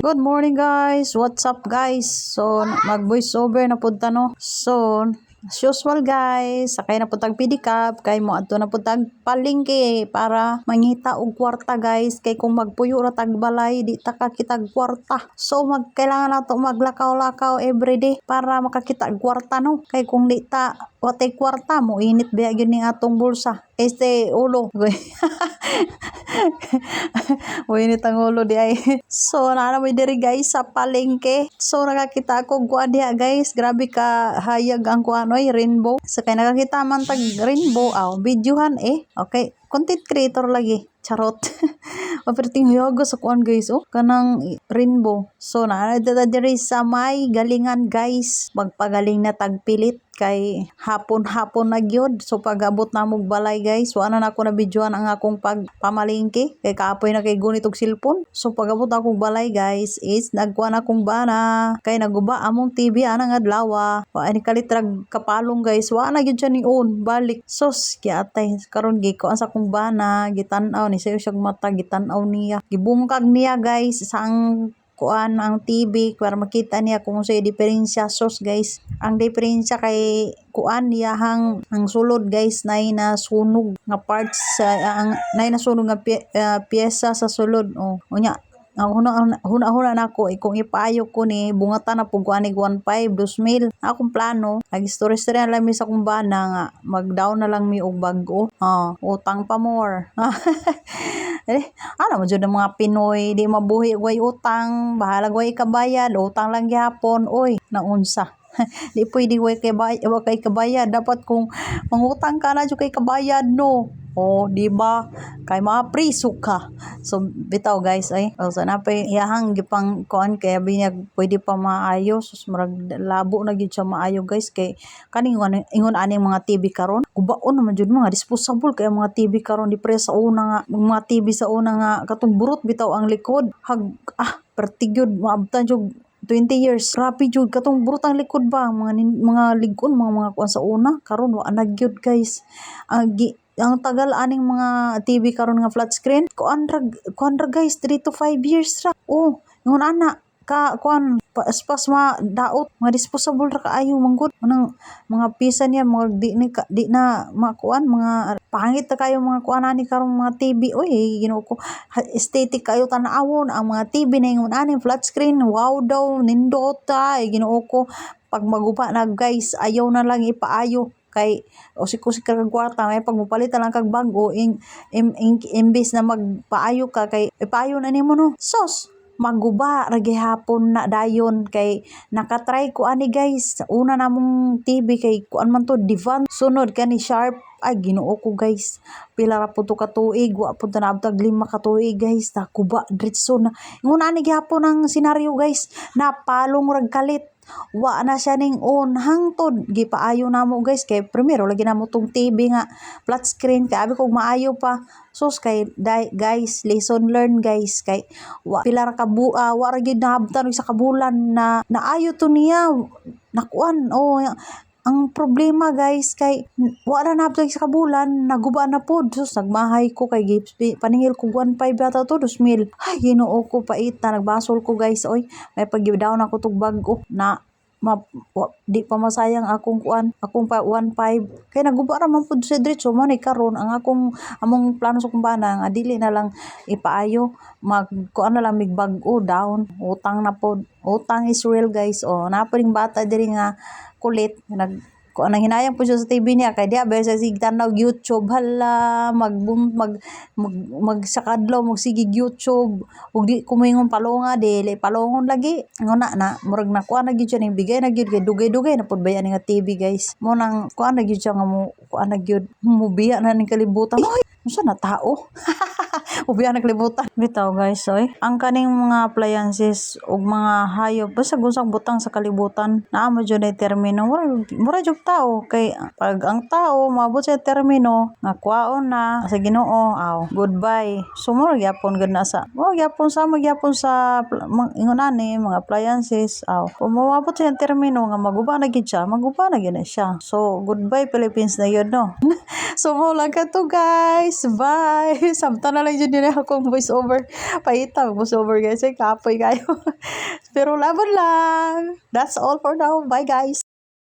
Good morning guys. What's up guys? So mag-voice over na punta no. So as usual guys, sakay na putag pedicab kay mo adto na putag palengke para mangita og kwarta guys, kay kung magpuyo ra tag balay di ta kakitag kwarta. So kailangan nato maglakaw-lakaw everyday para makakita og kwarta no. Kay kung di ta watay kwarta mo init biya gyud ning atong bulsa. Ulo. Winit ang ulo di ay. So naramay diri guys sa palengke. So nakakita ako kuan diha guys. Grabe ka hayag ang kuan oy rainbow. So kay nakakita man tag rainbow videohan Okay, content creator lagi. Charot. Operating yoga sa kuan guys kanang rainbow. So naadta diri sa may galingan guys. Magpagaling na tagpilit kay hapon-hapon na gyud. So pag-abot na mog balay guys, wala na ako na videoan ang akong pagpamalingki kay kaapoy na kay gunit og cellphone. So pag-abot ako balay guys is nagkuan akong bana kay naguba among TV anang adlaw. Wa ani kalitrag kapalong guys, wa na gyud siya ni on balik. Sos kiatay karon gi ko sa akong bana gitan-aw ni sayo siyang mata gitan-aw niya. Gibungkag niya guys sa ang kuan ang TV para makita niya kung sa diferensya. Sos guys, ang diferensya kay kuan niya ang sulod guys nay na sunog nga parts ang nay na sunog nga piyesa sa sulod unya ang huna nako kung ipaayok ko ni bungatan na pug ani 15 2,000 akong plano nag-story lang mi sa akong bana nga mag-down na lang mi og bag-o utang pa more. Ano mo jud ang mga Pinoy di mabuhi og utang, bahala way kabayad, utang lang gyapon oy naunsa. Di pwede way kay kabayad, dapat kung mangutang ka na jud kay kabayad no. Di ba? Kay mapriso ka. So bitaw guys so napay iyahang gipang kuan kay binyag pwede pa maayo. Sus murag labo na gyud siya maayo guys kay kaning ingon aning mga TV karon gubaon naman jud mga disposable kay mga TV karon di pre sa una nga mga TV sa una nga katong burot bitaw ang likod pertigyod maabtan jud 20 years. Grabe jud katong burot ang likod ba mga ligon mga kuan sa una karon wa na gyud guys. Ang tagal aning mga TV karon nga flat screen kuan ra guys 3 to 5 years ra. Ingon ana ka kuan pas daot mga disposable ra kaayo manggod nang mga pisa niya mga di na makuan mga pangit ta kayo mga kuan ani karong mga TV Ginoo ko aesthetic kayo tan-awon ang mga TV na ingon ani flat screen wow daw nindot Ginoo ko pag magupa na guys ayaw na lang ipaayo kay usik-usik ka kag kwarta may pagmupalit lang kag bago imbis na magpaayo ka kay ipaayo na nimo no. Sos maguba ra gihapon na dayon kay nakatry ko ani guys sa una namong TV kay kuan man to divan sunod kani Sharp Ginoo ko guys pila ra pud to ka tuig wa pud ta naabtag 5 ka tuig guys nakuba diretso na ingon ani gihapon ang senaryo guys napalong rag kalit wa na siya ning on hangtod gipaayo namo guys kay primero lagi namo tong TV nga flat screen kay abi kog maayo pa sus kay guys lesson learn guys kay wa pila ra ka wa ra gyud naabtan sa kabulan na naayo to niya nakuan ang problema guys kay wala na abtag sa kabulan naguba na pod sus nagmahay ko kay paningil ko 1.5 yata to 2,000 Ginoo ko paita nagbasol ko guys may pag-down ako tug bag-o na di pa masayang akong pa 1.5 kay naguba ra man pud sa diretso mo ni karon ang among plano sa kumbana nga dili na lang ipaayo kuan na lang mig bag-o down utang na pod utang is real guys naparing bata diri nga kulit kuan ang hinayang po siya sa TV niya kay diha sa sigtanaw YouTube hala magsakadlaw magsigig YouTube ug di kumingon palonga dili palongon lagi nguna na murag na kuan na gyud siya ning bigay na gyud kay dugay-dugay na pud bayan nga TV guys mo nang kuan na gyud siya nga mo kuan na gyud mubiya na ning kalibutan unsa na tao ubiya na kalibutan bitaw guys ang kaning mga appliances ug mga hayop basta gunsang butang sa kalibutan naa mo jud ay termino mura jud tao kay pag ang tao maabot sa termino nga kwaon na sa Ginoo goodbye so mura gyapon gud na sa gyapon sa ingon ani mga appliances kung maabot sa termino nga maguba na gid siya so goodbye Philippines na yun no. So mo lang ka to guys bye samtang na lang jud nyo na akong voice over. Paita, voice over guys. Ay, kapoy kayo. Pero laban lang. That's all for now. Bye guys.